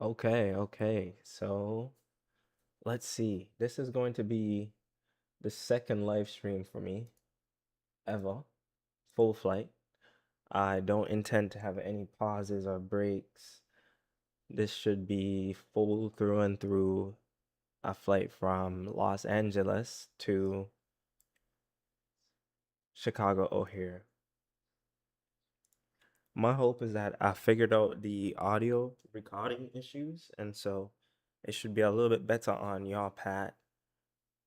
Okay. So let's see. This is going to be the second live stream for me ever, full flight. I don't intend to have any pauses or breaks. This should be full through and through a flight from Los Angeles to Chicago O'Hare. My hope is that I figured out the audio recording issues, and so it should be a little bit better on your part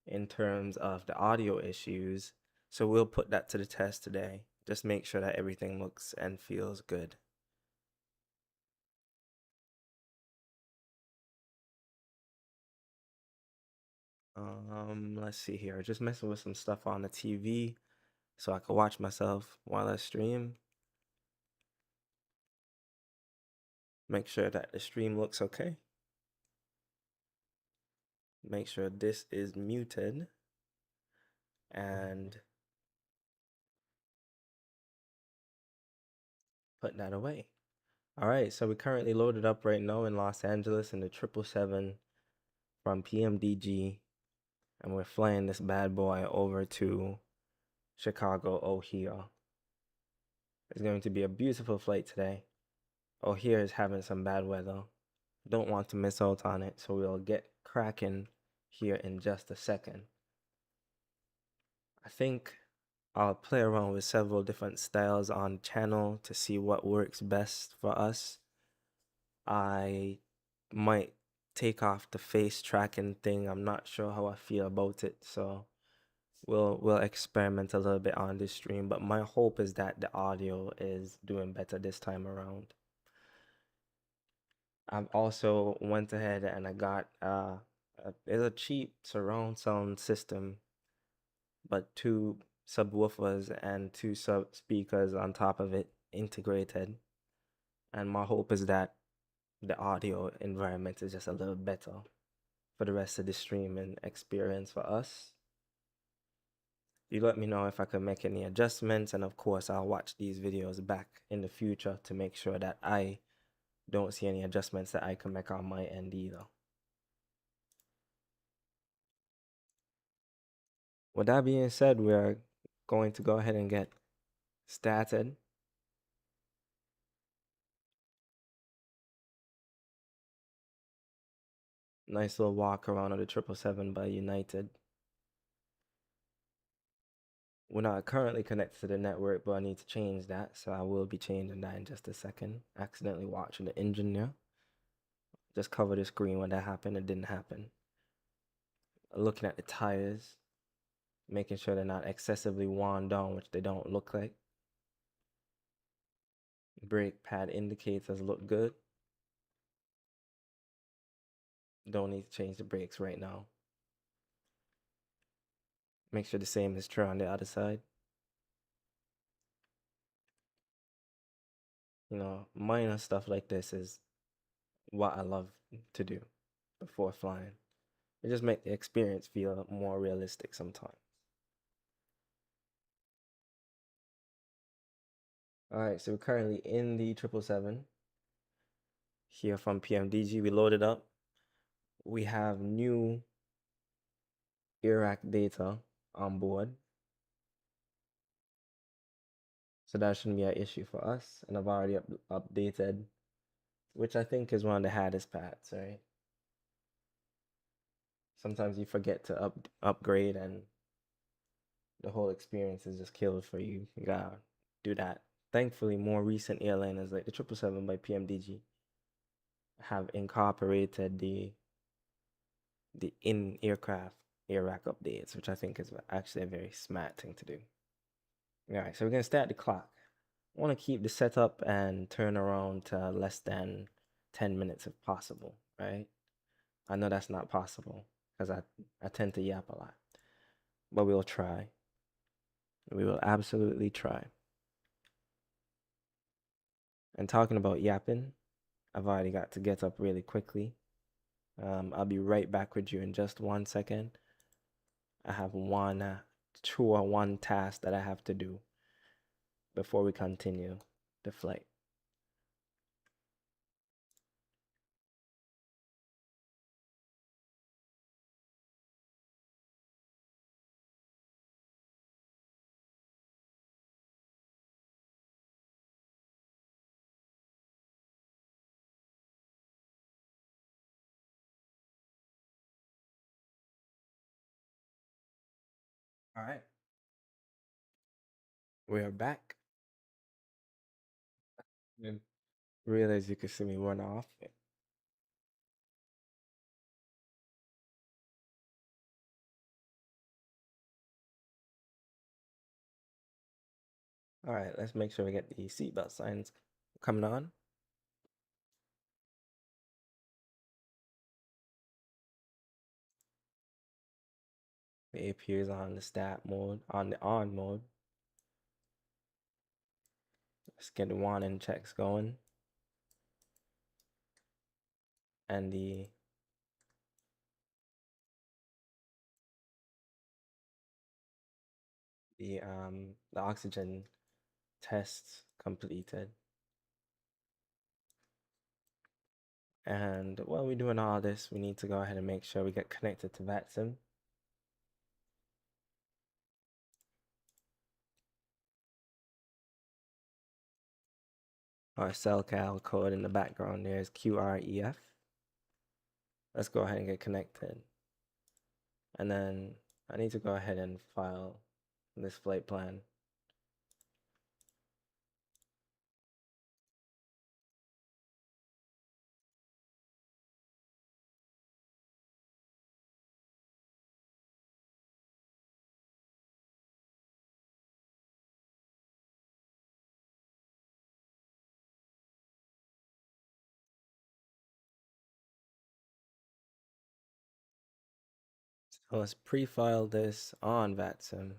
in terms of the audio issues. So we'll put that to the test today. Just make sure that everything looks and feels good. Let's see here. Just messing with some stuff on the TV so I can watch myself while I stream. Make sure that the stream looks okay. Make sure this is muted and put that away. All right, so we're currently loaded up right now in Los Angeles in the 777 from PMDG, and we're flying this bad boy over to Chicago O'Hare. It's going to be a beautiful flight today. O'Hare is having some bad weather. Don't want to miss out on it, so we'll get cracking here in just a second. I think I'll play around with several different styles on channel to see what works best for us. I might take off the face tracking thing. I'm not sure how I feel about it, so we'll experiment a little bit on this stream, but my hope is that the audio is doing better this time around. I've also went ahead and I got it's a cheap surround sound system, but two subwoofers and two sub speakers on top of it integrated. And my hope is that the audio environment is just a little better for the rest of the streaming experience for us. You let me know if I can make any adjustments, and of course I'll watch these videos back in the future to make sure that I don't see any adjustments that I can make on my end either. With that being said, we're going to go ahead and get started. Nice little walk around of the 777 by United. We're not currently connected to the network, but I need to change that, so I will be changing that in just a second. Accidentally watching the engine there. Just cover the screen when that happened. It didn't happen. Looking at the tires, making sure they're not excessively worn down, which they don't look like. Brake pad indicators look good. Don't need to change the brakes right now. Make sure the same is true on the other side. You know, minor stuff like this is what I love to do before flying. It just makes the experience feel more realistic sometimes. Alright, so we're currently in the 777 here from PMDG. We loaded up. We have new Iraq data on board. So that shouldn't be an issue for us. And I've already updated, which I think is one of the hardest parts, right? Sometimes you forget to upgrade and the whole experience is just killed for you. You gotta do that. Thankfully, more recent airliners like the 777 by PMDG have incorporated the in-aircraft air rack updates, which I think is actually a very smart thing to do. Alright, so we're gonna start the clock. I want to keep the setup and turn around to less than 10 minutes if possible, right? I know that's not possible because I tend to yap a lot, but we'll try. We will absolutely try. And talking about yapping, I've already got to get up really quickly. I'll be right back with you in just 1 second. I have one task that I have to do before we continue the flight. All right, we are back. And realize you can see me run off. All right, let's make sure we get the seatbelt signs coming on. The APU is on the stat mode, on the on mode. Let's get the warning checks going. And the oxygen tests completed. And while we're doing all this, we need to go ahead and make sure we get connected to VATSIM. Our cell code in the background there is QREF. Let's go ahead and get connected. And then I need to go ahead and file this flight plan. So let's pre-file this on VATSIM.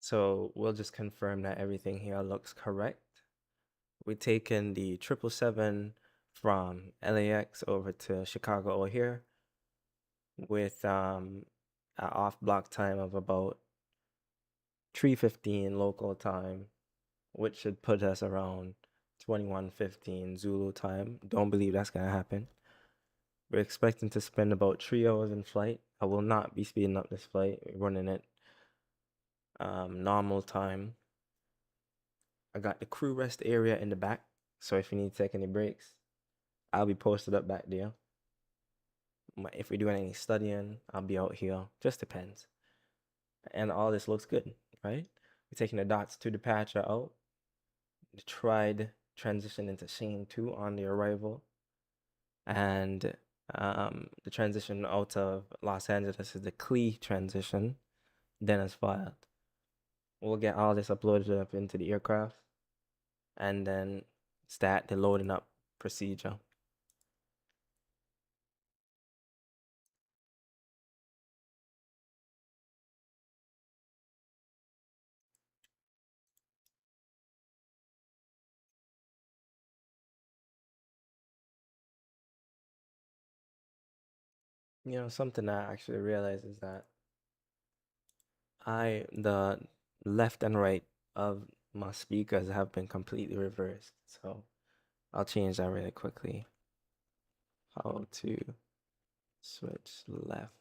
So we'll just confirm that everything here looks correct. We're taking the 777 from LAX over to Chicago O'Hare with an off block time of about 3:15 local time, which should put us around 21:15 Zulu time. Don't believe that's gonna happen. We're expecting to spend about 3 hours in flight. I will not be speeding up this flight. We're running it normal time. I got the crew rest area in the back, so if you need to take any breaks, I'll be posted up back there. If we're doing any studying, I'll be out here. Just depends. And all this looks good, right? We're taking the dots to departure out. The tried transition into Shane 2 on the arrival. And the transition out of Los Angeles is the KLAX transition. Then it's filed. We'll get all this uploaded up into the aircraft and then start the loading up procedure. You know, something I actually realized is that the left and right of my speakers have been completely reversed. So I'll change that really quickly. How to switch left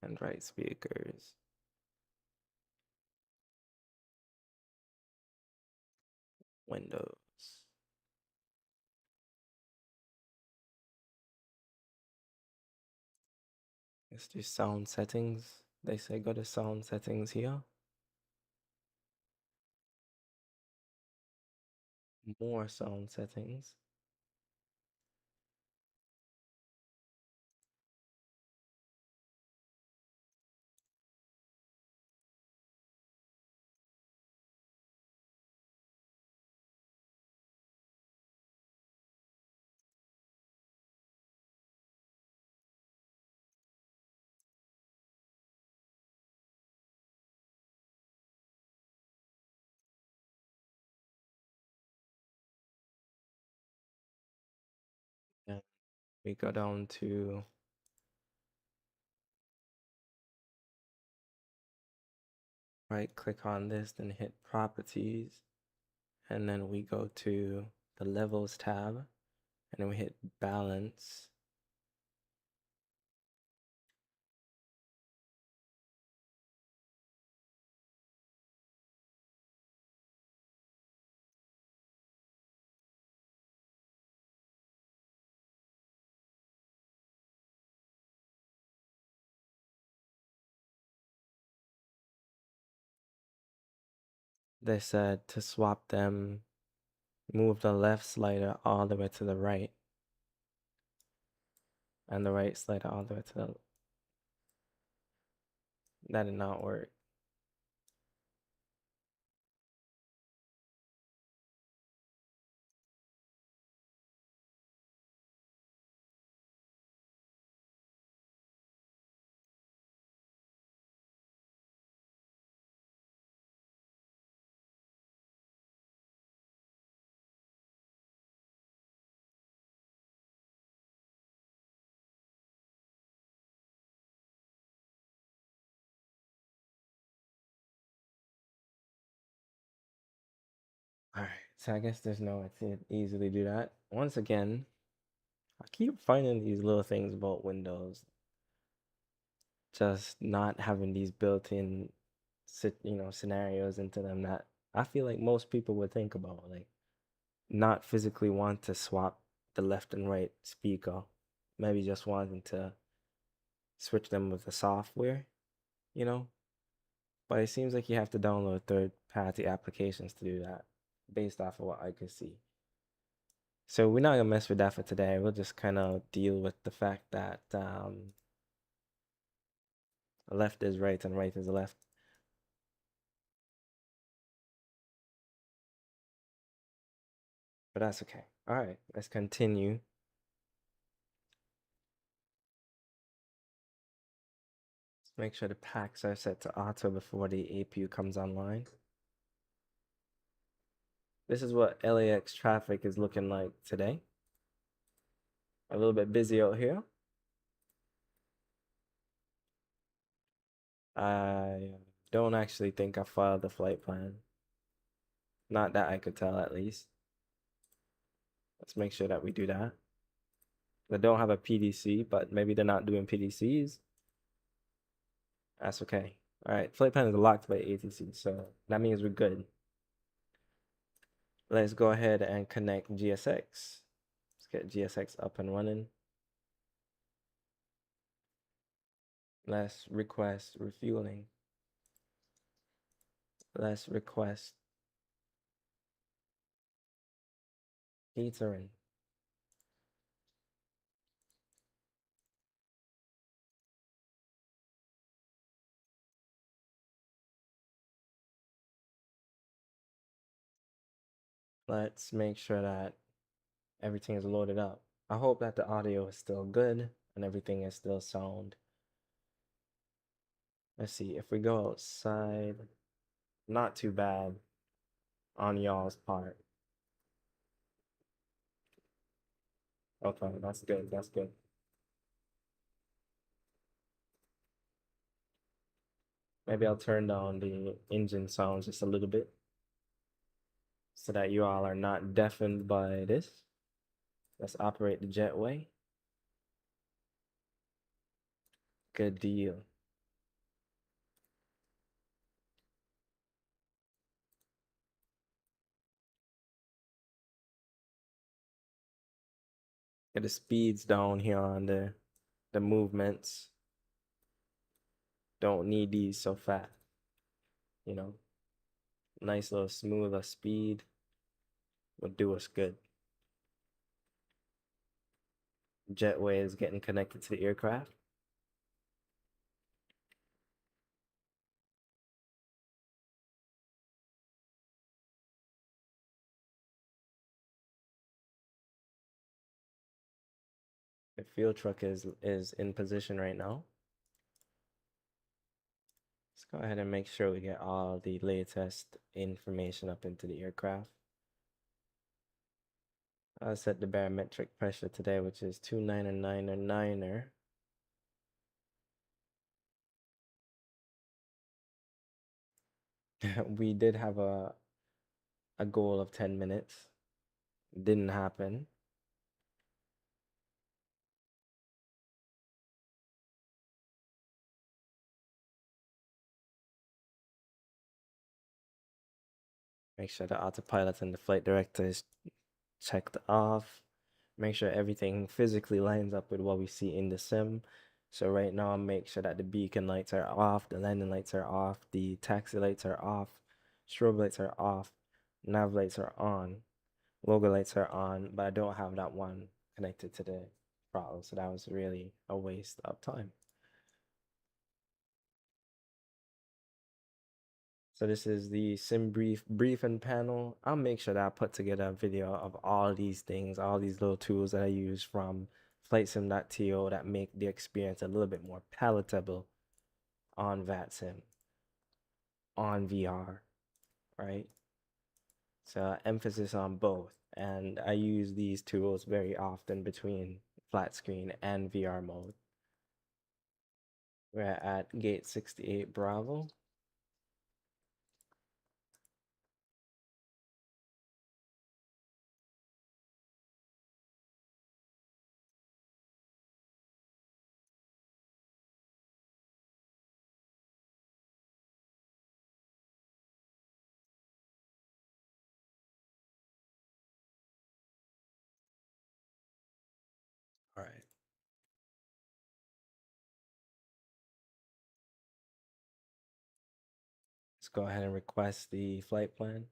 and right speakers. Windows. Let's do sound settings. They say go to sound settings here. More sound settings. And we go down to right click on this, then hit properties. And then we go to the levels tab and then we hit balance. They said to swap them, move the left slider all the way to the right, and the right slider all the way to the... That did not work. Alright, so I guess there's no way to easily do that. Once again, I keep finding these little things about Windows, just not having these built-in scenarios into them that I feel like most people would think about, like not physically want to swap the left and right speaker, maybe just wanting to switch them with the software, you know? But it seems like you have to download third-party applications to do that, based off of what I could see. So we're not gonna mess with that for today. We'll just kind of deal with the fact that left is right and right is left. But that's okay. All right, let's continue. Let's make sure the packs are set to auto before the APU comes online. This is what LAX traffic is looking like today. A little bit busy out here. I don't actually think I filed the flight plan. Not that I could tell, at least. Let's make sure that we do that. They don't have a PDC, but maybe they're not doing PDCs. That's okay. All right, flight plan is locked by ATC, so that means we're good. Let's go ahead and connect GSX. Let's get GSX up and running. Let's request refueling. Let's request catering. Let's make sure that everything is loaded up. I hope that the audio is still good and everything is still sound. Let's see, if we go outside, not too bad on y'all's part. Okay, that's good, that's good. Maybe I'll turn down the engine sounds just a little bit so that you all are not deafened by this. Let's operate the jetway. Good deal. Get the speeds down here on the movements. Don't need these so fast, you know. Nice little smoother speed will do us good. Jetway is getting connected to the aircraft. The fuel truck is in position right now. Let's go ahead and make sure we get all the latest information up into the aircraft. I'll set the barometric pressure today, which is 299er. We did have a goal of 10 minutes. Didn't happen. Make sure the autopilot and the flight director is checked off. Make sure everything physically lines up with what we see in the sim. So right now, make sure that the beacon lights are off, the landing lights are off, the taxi lights are off. Strobe lights are off, nav lights are on, logo lights are on, but I don't have that one connected to the throttle, so that was really a waste of time. So this is the sim briefing panel. I'll make sure that I put together a video of all these things, all these little tools that I use from flightsim.to that make the experience a little bit more palatable on VATSIM, on VR, right? So emphasis on both. And I use these tools very often between flat screen and VR mode. We're at gate 68 Bravo. All right. Let's go ahead and request the flight plan.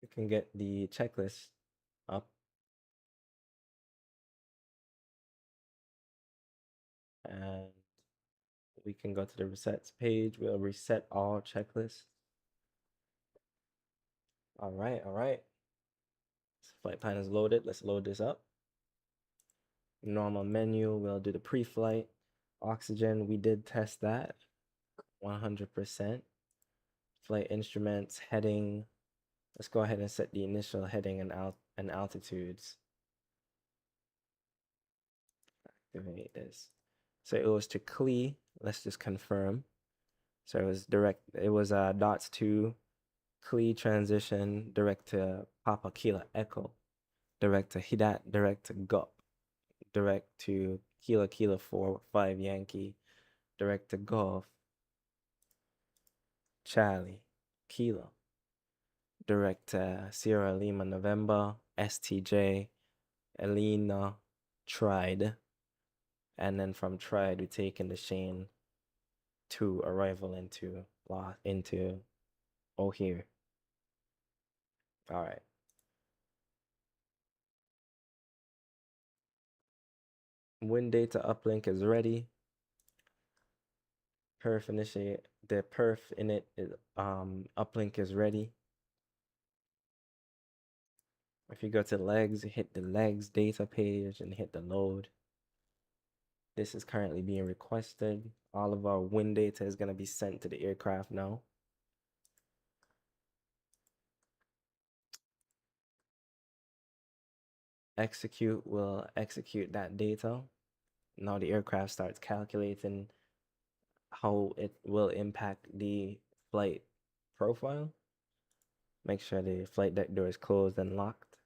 You can get the checklist up. And we can go to the resets page. We'll reset all checklists. All right, all right. Flight plan is loaded. Let's load this up. Normal menu, we'll do the pre-flight. Oxygen, we did test that 100%. Flight instruments, heading. Let's go ahead and set the initial heading and altitudes. Activate this. So it was to KLE. Let's just confirm. So it was dots to KLE transition, direct to Papa Kilo Echo, direct to Hidat, direct to GUP, direct to Kilo Kilo 4-5 Yankee, direct to Golf, Charlie, Kilo, direct to Sierra Lima November, STJ, Elena, Tried, and then from Tried we taking the Shane to arrival into O'Hare. All right. Wind data uplink is ready. Perf initiate. The perf init is uplink is ready. If you go to legs, hit the legs data page and hit the load. This is currently being requested. All of our wind data is going to be sent to the aircraft now. Execute will execute that data. Now the aircraft starts calculating how it will impact the flight profile. Make sure the flight deck door is closed and locked.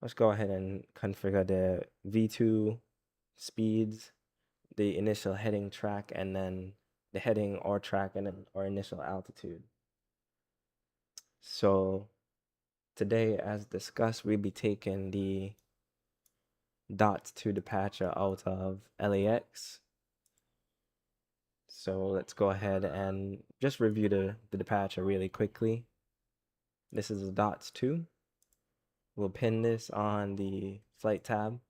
Let's go ahead and configure the V2 speeds, the initial heading track, and then the heading or track and then our initial altitude. So today, as discussed, we'll be taking the dots to departure out of LAX. So let's go ahead and just review the departure really quickly. This is the dots 2. We'll pin this on the flight tab.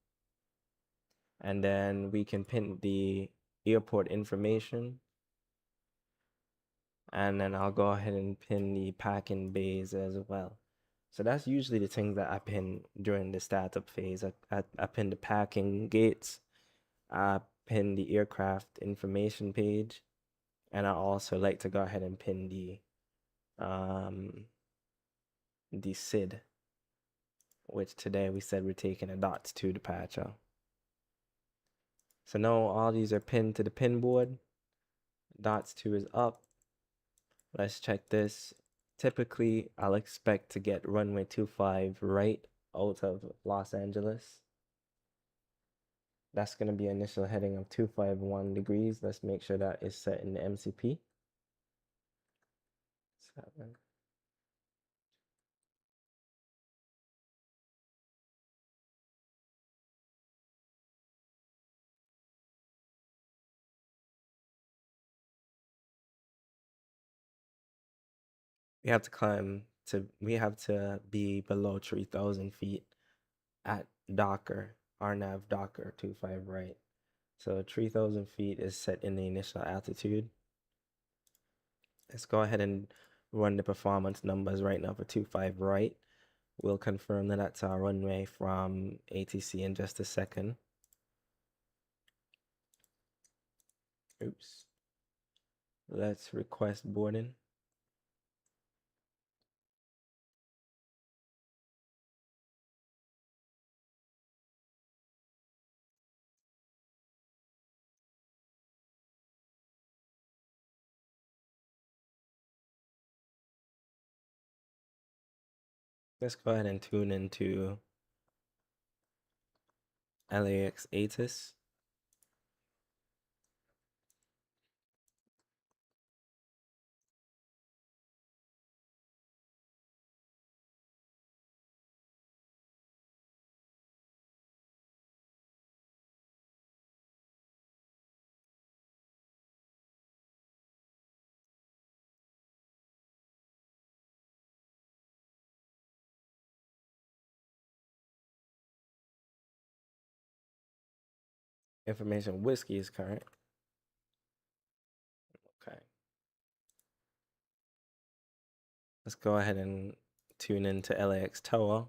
And then we can pin the airport information. And then I'll go ahead and pin the packing bays as well. So that's usually the things that I pin during the startup phase. I pin the packing gates. I pin the aircraft information page. And I also like to go ahead and pin the SID, which today we said we're taking a dots to departure. So now all these are pinned to the pin board. Dots 2 is up. Let's check this. Typically, I'll expect to get runway 25 right out of Los Angeles. That's going to be initial heading of 251 degrees. Let's make sure that is set in the MCP. 7. we have to be below 3,000 feet at Docker, RNAV Docker 25 right. So 3,000 feet is set in the initial altitude. Let's go ahead and run the performance numbers right now for 25 right. We'll confirm that that's our runway from ATC in just a second. Oops. Let's request boarding. Let's go ahead and tune into LAX ATIS. Information whiskey is current. Okay. Let's go ahead and tune into LAX Tower.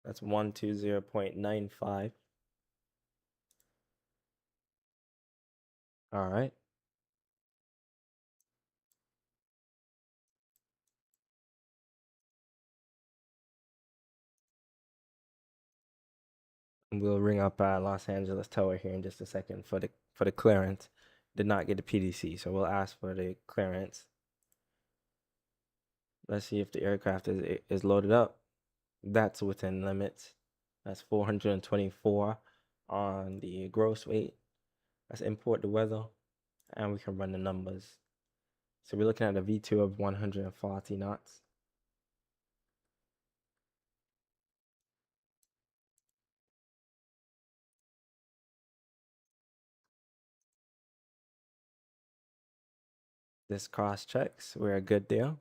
That's 120.95. All right. We'll ring up Los Angeles Tower here in just a second for the clearance. Did not get the PDC, so we'll ask for the clearance. Let's see if the aircraft is loaded up. That's within limits. That's 424 on the gross weight. Let's import the weather, and we can run the numbers. So we're looking at a V2 of 140 knots. This cross checks. We're good there.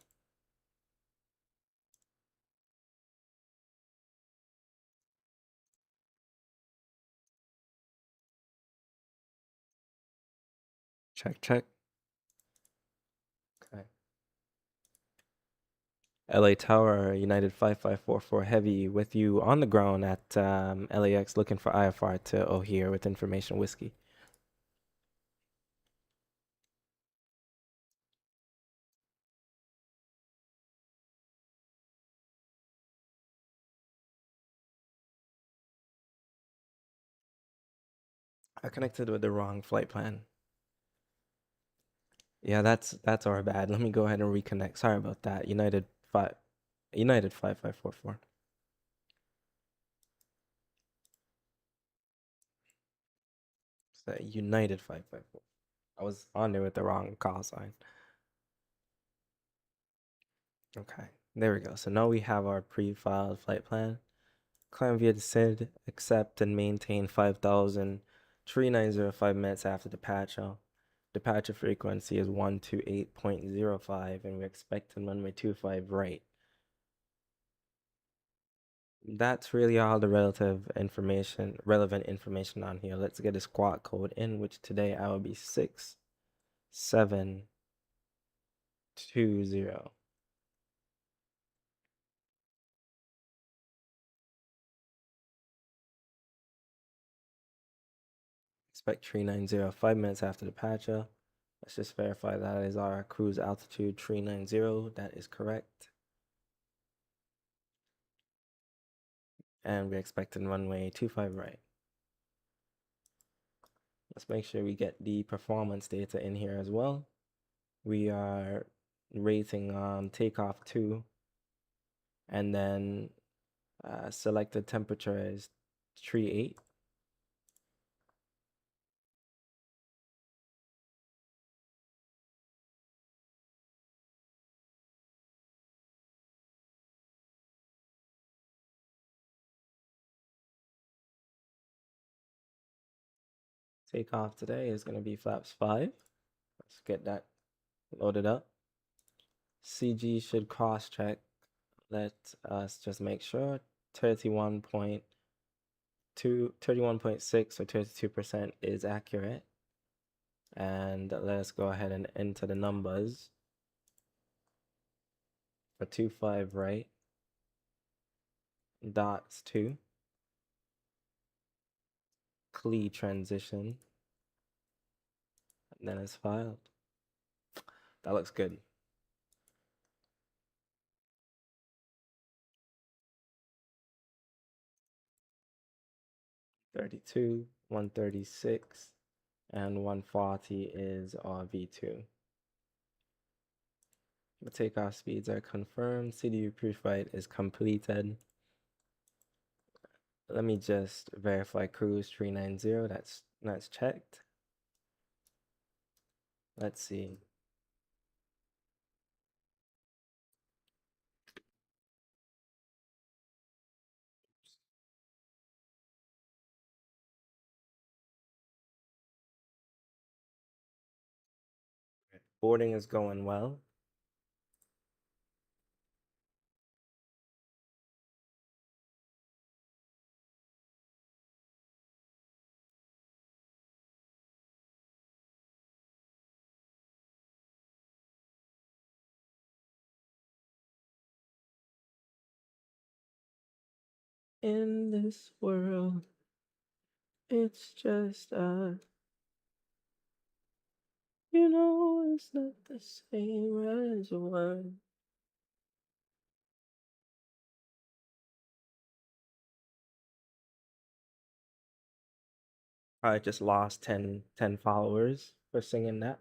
Check, check. Okay. LA Tower, United 5544 Heavy, with you on the ground at LAX, looking for IFR to O'Hare with information whiskey. I connected with the wrong flight plan. Yeah, that's our bad. Let me go ahead and reconnect. Sorry about that. United 5544. So United 554. I was on there with the wrong call sign. Okay, there we go. So now we have our pre-filed flight plan. Climb via descend, accept, and maintain 5,3905 minutes after departure. Departure frequency is 128.05, and we're expecting runway 25 right. That's really all the relevant information on here. Let's get a squawk code in, which today I will be 6720. Expect 390 5 minutes after departure. Let's just verify that is our cruise altitude 390. That is correct. And we're expecting runway 25 right. Let's make sure we get the performance data in here as well. We are rating takeoff 2, and then selected temperature is 38. Takeoff today is going to be flaps 5. Let's get that Load it up. CG should cross check. Let us just make sure 31.6 or 32% is accurate. And let's go ahead and enter the numbers for 25 right, dots 2, CLE transition, and then it's filed. That looks good. $32, $136, and $140 is our V2. The takeoff speeds are confirmed. CDU pre-flight is completed. Let me just verify cruise 390. That's checked. Let's see. Boarding is going well. In this world, it's just us. You know it's not the same as one. I just lost 10 followers for singing that.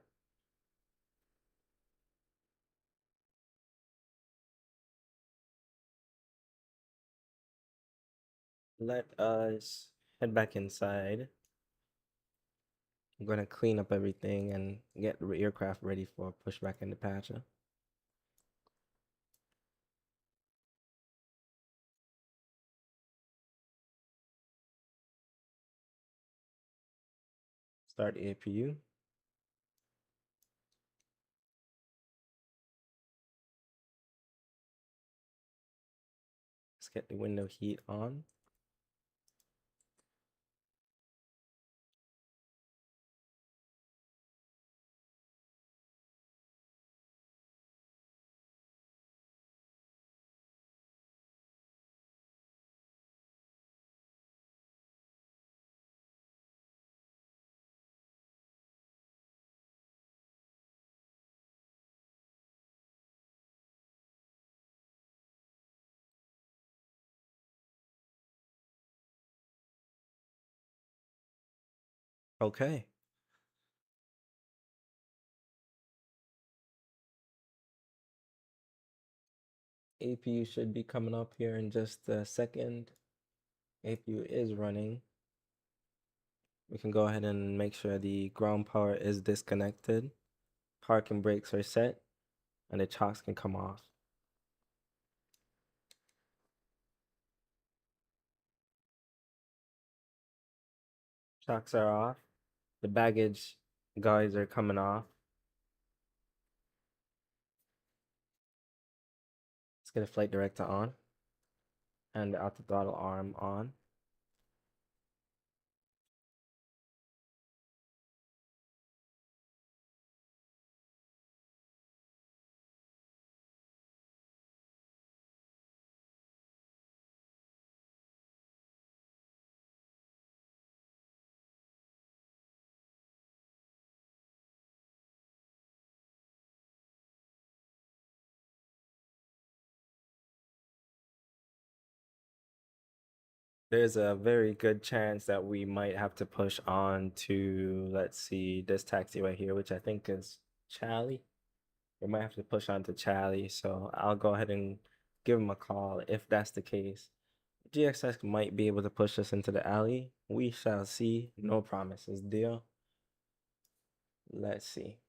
Let us head back inside. I'm going to clean up everything and get the aircraft ready for pushback and departure. Start APU. Let's get the window heat on. Okay. APU should be coming up here in just a second. APU is running. We can go ahead and make sure the ground power is disconnected. Parking brakes are set, and the chocks can come off. Chocks are off. The baggage guides are coming off. Let's get a flight director on and the auto throttle arm on. There's a very good chance that we might have to push on to, let's see, this taxi right here, which I think is Charlie. We might have to push on to Charlie, so I'll go ahead and give him a call if that's the case. GXS might be able to push us into the alley. We shall see. No promises, deal. Let's see.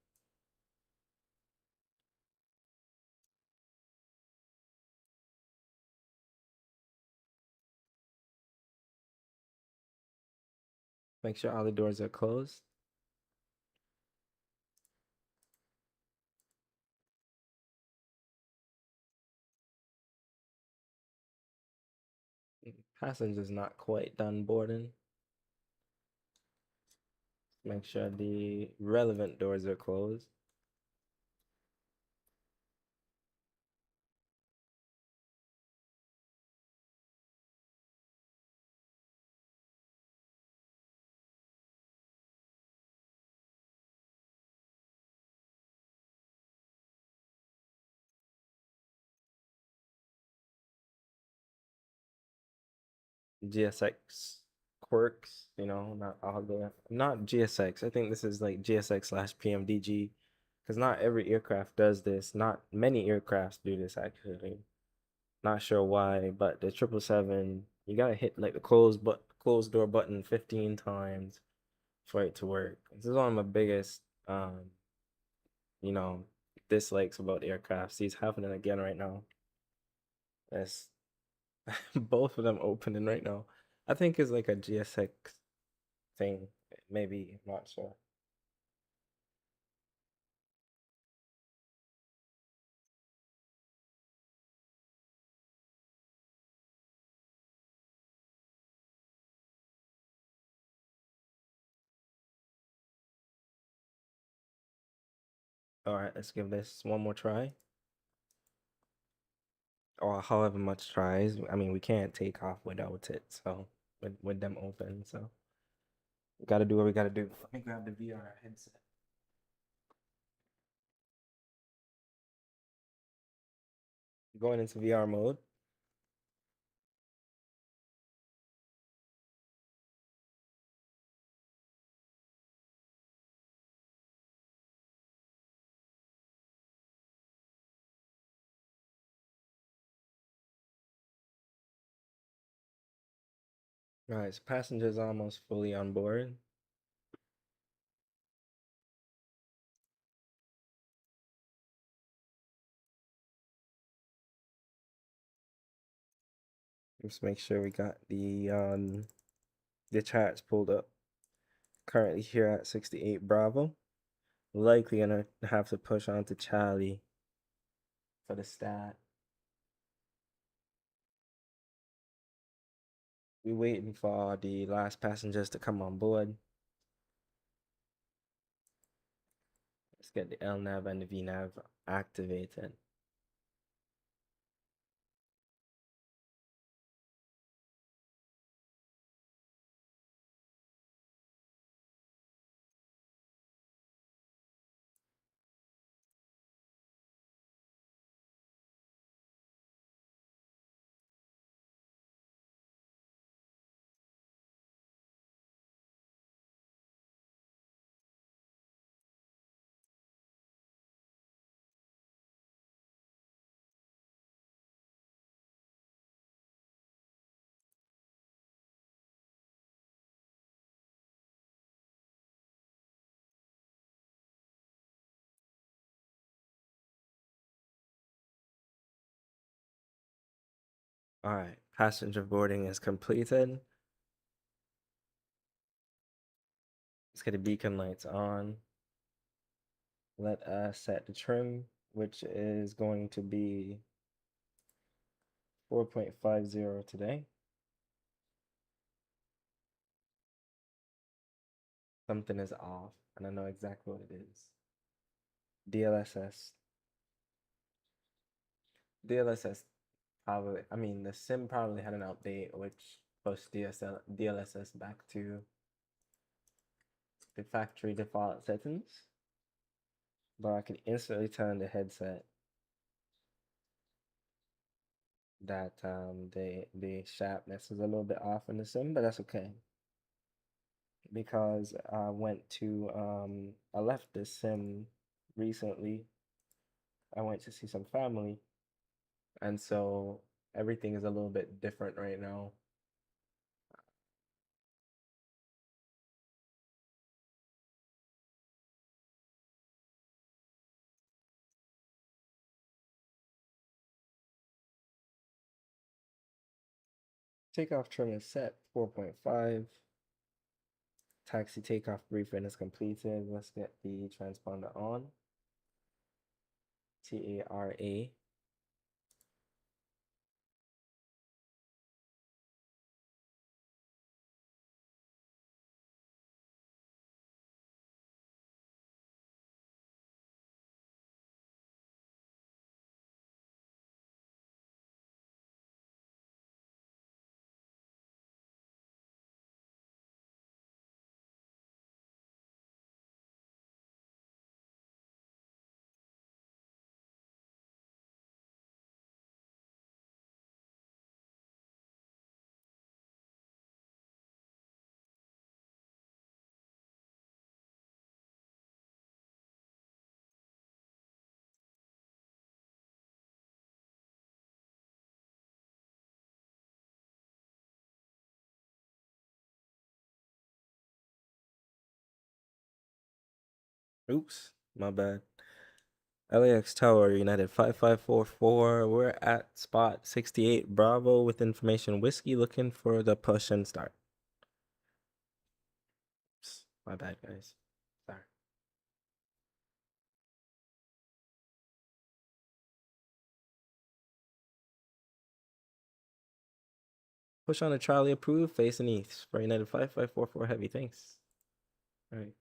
Make sure all the doors are closed. Passengers not quite done boarding. Make sure the relevant doors are closed. GSX quirks, not all the not GSX. I think this is like GSX/PMDG, because not every aircraft does this. Not many aircrafts do this actually. Not sure why, but the 777, you gotta hit like the closed door button 15 times for it to work. This is one of my biggest you know, dislikes about aircraft. See, it's happening again right now. That's both of them opening right now. I think it's like a GSX thing. Maybe, I'm not sure. All right, let's give this one more try. Or however much tries. I mean, we can't take off without it, so with them open, so we gotta do what we gotta do. Let me grab the VR headset. Going into VR mode. All right, so passengers almost fully on board. Just make sure we got the charts pulled up. Currently here at 68 Bravo. Likely gonna have to push on to Charlie for the stat. We waiting for the last passengers to come on board. Let's get the LNAV and the VNAV activated. All right, passenger boarding is completed. Let's get the beacon lights on. Let us set the trim, which is going to be 4.50 today. Something is off, and I know exactly what it is. DLSS. DLSS probably, I mean, the sim probably had an update which pushed DLSS back to the factory default settings. But I can instantly tell in the headset that the sharpness is a little bit off in the sim, but that's okay. Because I left the sim recently. I went to see some family, and so everything is a little bit different right now. Takeoff trim is set 4.5. Taxi takeoff briefing is completed. Let's get the transponder on. TARA. Oops, my bad. LAX Tower, United 5544. We're at spot 68 Bravo with information whiskey, looking for the push and start. Oops, my bad, guys. Sorry. Push on a Charlie approved, facing east for United 5544 heavy. Thanks. All right.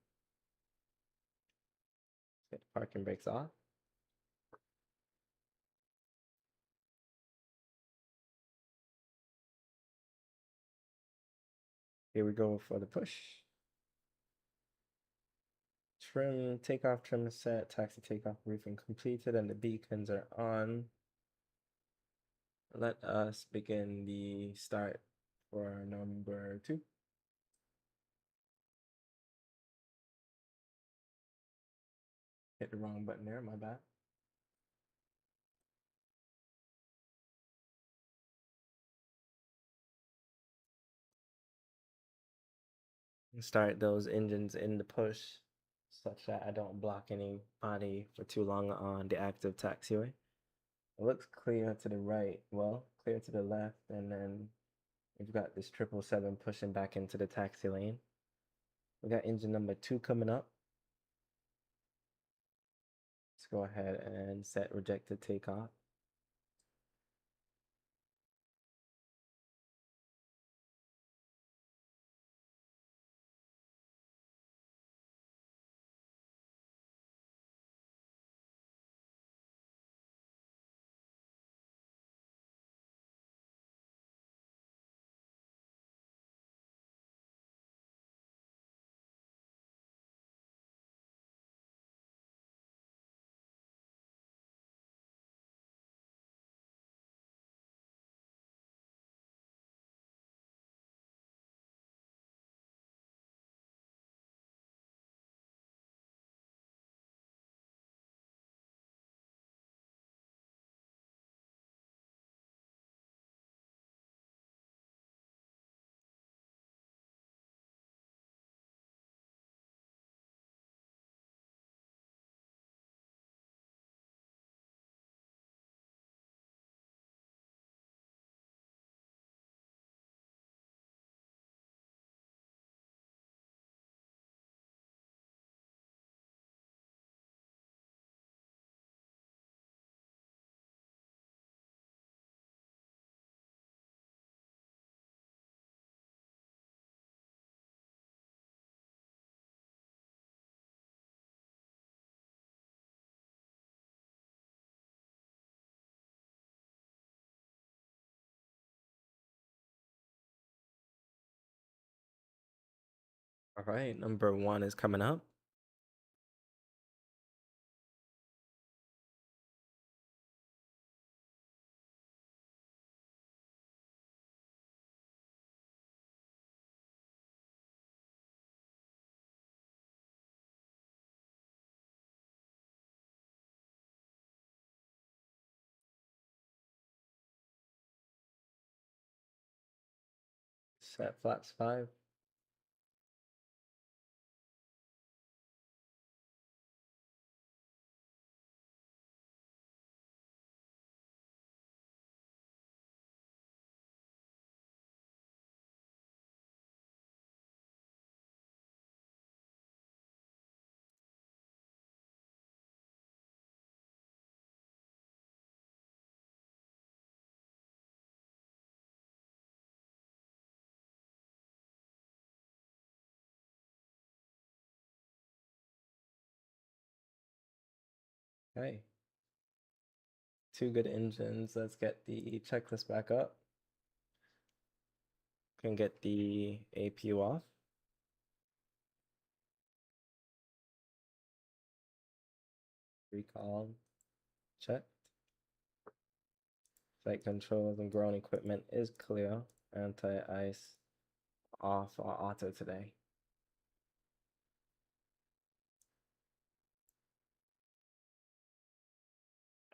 Get the parking brakes off. Here we go for the push. Trim, takeoff trim is set, taxi takeoff briefing completed, and the beacons are on. Let us begin the start for number 2. Hit the wrong button there, my bad. Start those engines in the push such that I don't block anybody for too long on the active taxiway. It looks clear to the right, well, clear to the left, and then we've got this 777 pushing back into the taxi lane. We got engine number 2 coming up. Let's go ahead and set rejected takeoff. All right, number 1 is coming up. Set flaps 5. Okay. 2 good engines. Let's get the checklist back up. Can get the APU off. Recall checked. Flight controls and ground equipment is clear. Anti-ice off or auto today.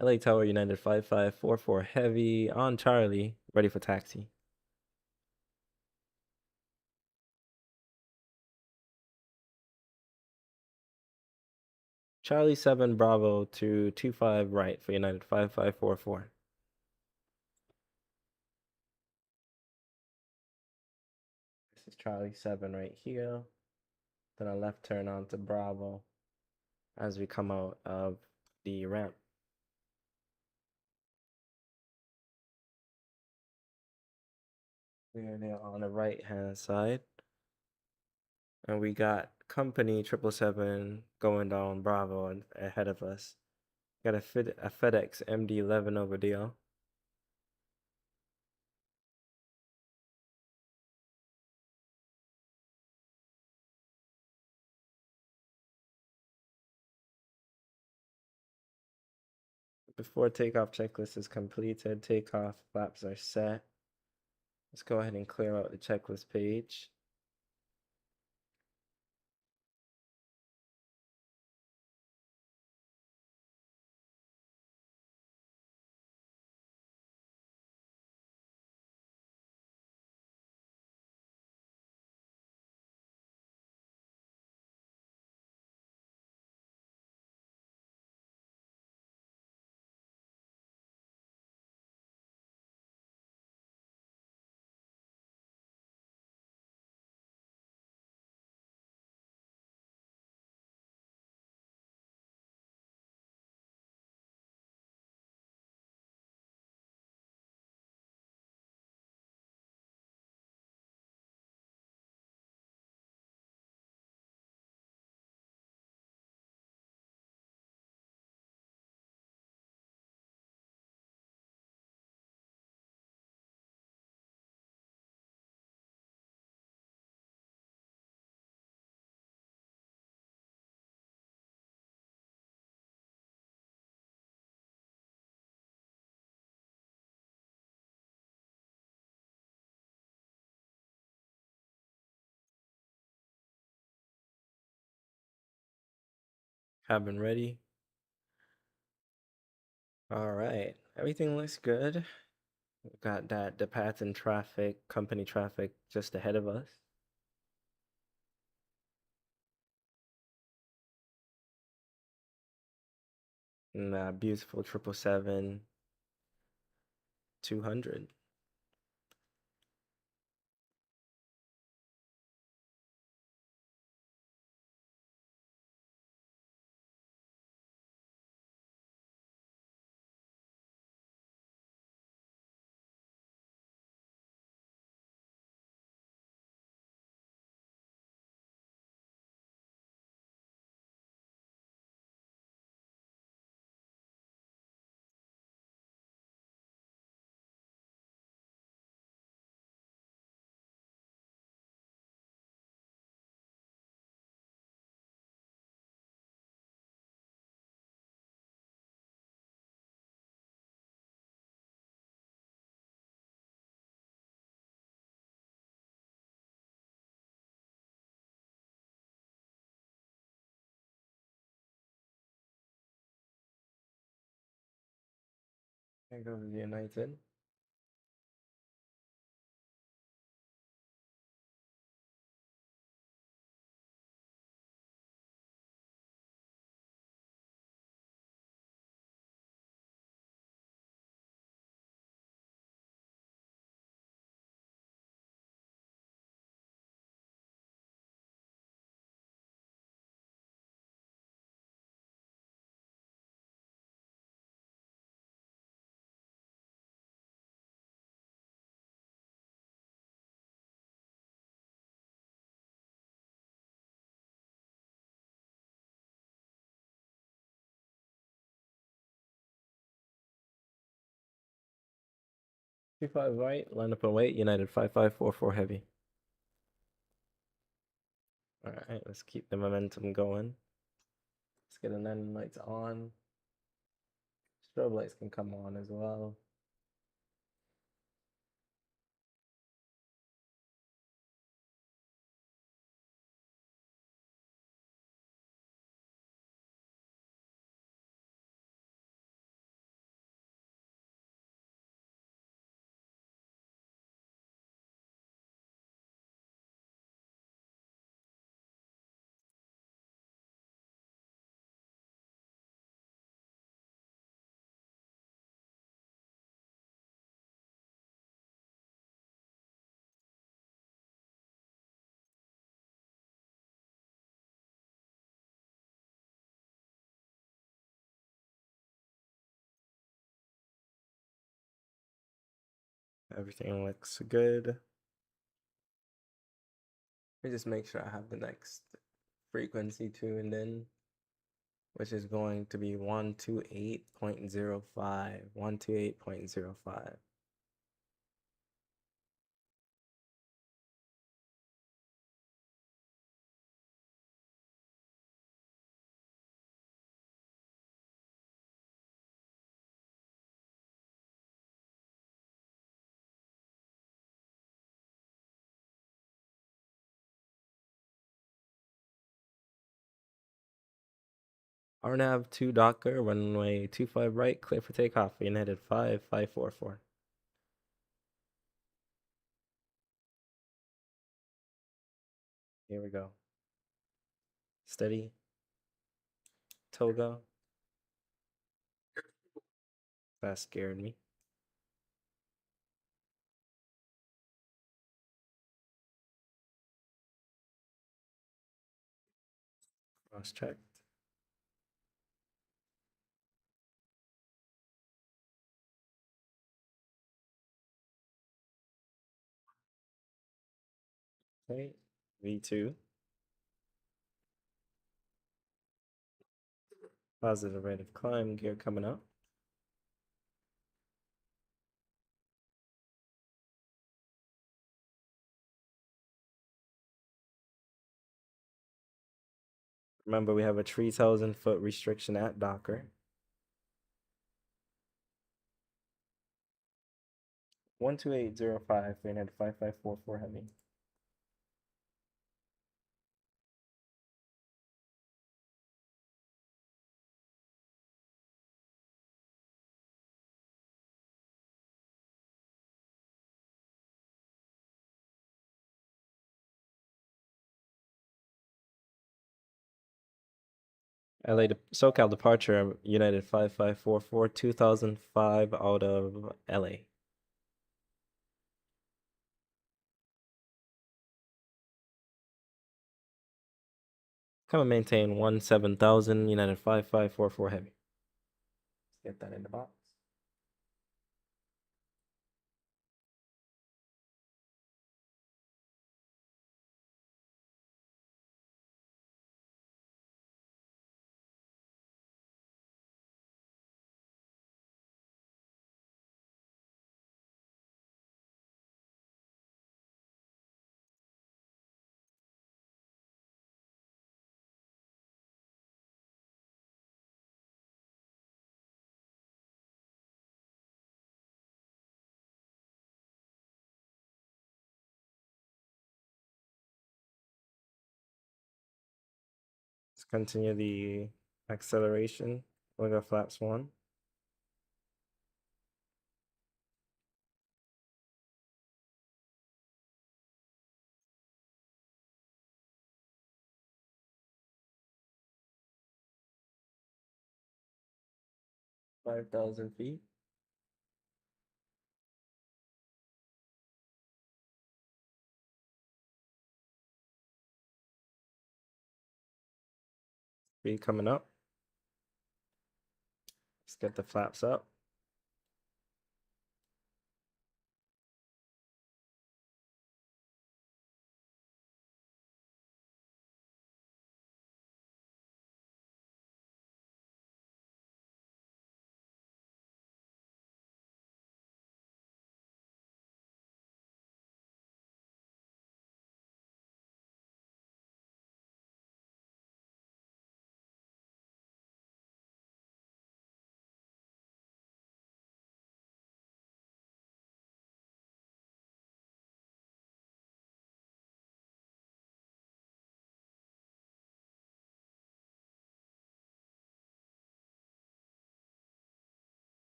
LA Tower United 5544 heavy on Charlie, ready for taxi. Charlie 7 Bravo to 25 right for United 5544. This is Charlie 7 right here. Then a left turn onto Bravo as we come out of the ramp. We are now on the right hand side. And we got company 777 going down Bravo and ahead of us. Got a FedEx MD11 over there. Before takeoff checklist is completed, takeoff flaps are set. Let's go ahead and clear out the checklist page. Cabin ready. All right, everything looks good. We've got the path and traffic, company traffic just ahead of us. And beautiful 777 200. There goes the United. Two five right, line up and wait, United 5544 heavy. All right, let's keep the momentum going. Let's get the landing lights on. Strobe lights can come on as well. Everything looks good. Let me just make sure I have the next frequency tuned in, which is going to be 128.05. 128.05. RNAV 2 Docker, runway 25 right, clear for takeoff, United 5544. Here we go. Steady. Toga. That scared me. Cross checked. Okay. V2. Positive rate of climb, gear coming up. Remember, we have a 3,000 foot restriction at Docker. 128.05, United 5544 heavy. LA to SoCal departure, United 5544, 2005 out of LA. Come and maintain 17,000, United 5544 heavy. Let's get that in the box. Let's continue the acceleration. We'll go flaps 1. $5,000 feet. Speed coming up. Let's get the flaps up.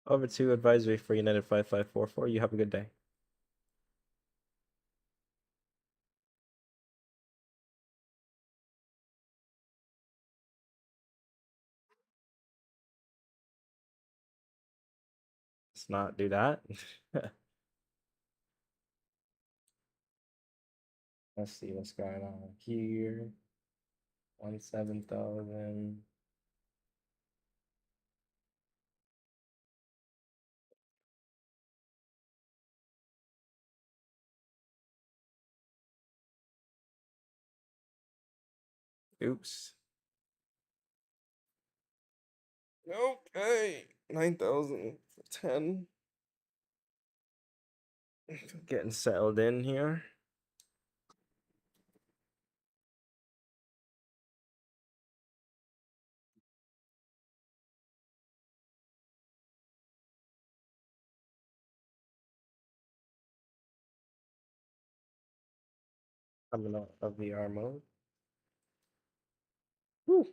Over to advisory for United 5544. You have a good day. Let's not do that. Let's see what's going on here. 17,000. Oops. Okay. 9,010. Getting settled in here. Coming out of VR mode. Woo.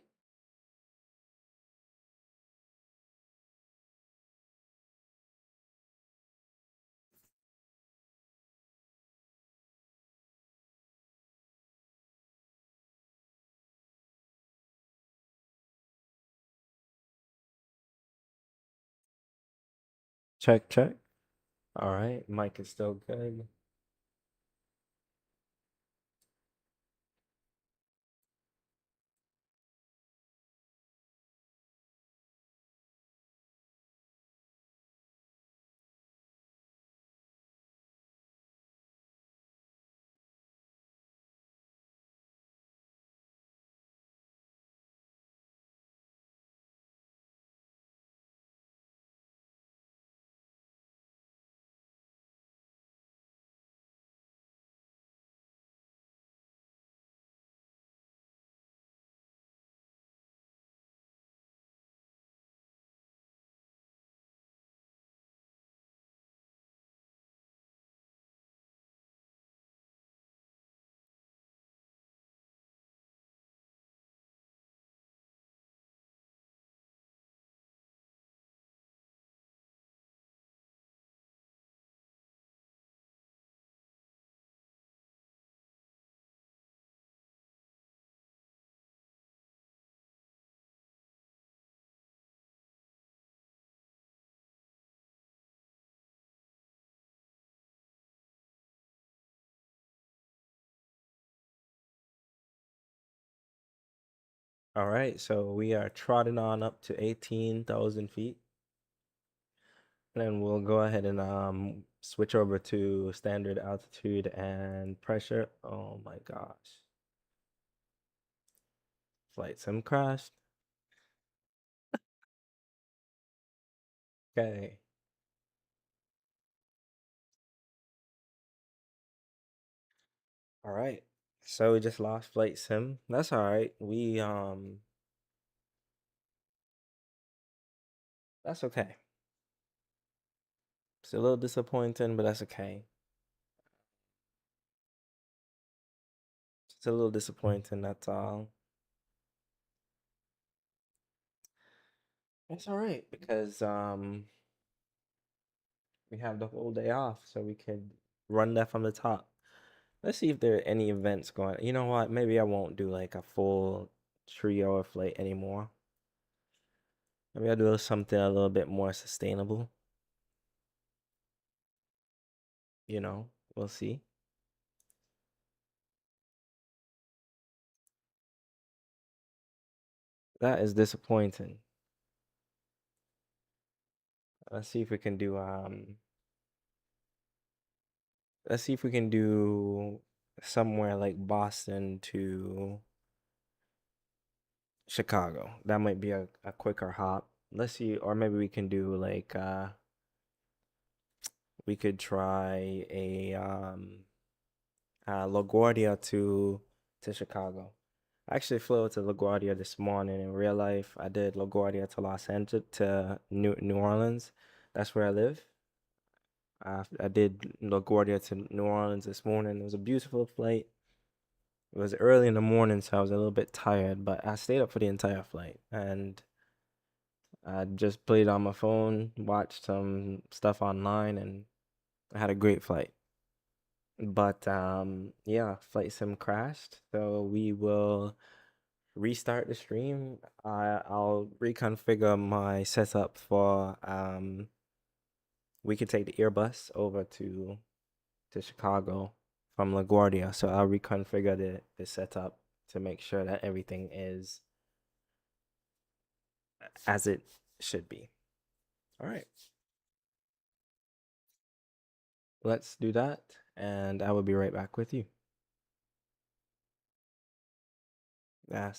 Check, check. All right. Mic is still good. All right. So we are trotting on up to 18,000 feet. And then we'll go ahead and switch over to standard altitude and pressure. Oh my gosh. Flight sim crashed. Okay. All right. So we just lost flight sim. That's all right. That's okay. It's a little disappointing, but that's okay. It's a little disappointing, that's all. That's all right because we have the whole day off, so we could run that from the top. Let's see if there are any events going. You know what? Maybe I won't do like a full 3 hour flight anymore. Maybe I'll do something a little bit more sustainable. We'll see. That is disappointing. Let's see if we can do let's see if we can do somewhere like Boston to Chicago. That might be a quicker hop. Let's see, or maybe we can do like we could try a LaGuardia to Chicago. I actually flew to LaGuardia this morning in real life. I did LaGuardia to Los Angeles to New Orleans. That's where I live. I did LaGuardia to New Orleans this morning. It was a beautiful flight. It was early in the morning, so I was a little bit tired, but I stayed up for the entire flight and I just played on my phone, watched some stuff online, and I had a great flight. But yeah, flight sim crashed, so we will restart the stream. I'll reconfigure my setup for we can take the Airbus over to Chicago from LaGuardia. So I'll reconfigure the setup to make sure that everything is as it should be. All right. Let's do that, and I will be right back with you. That's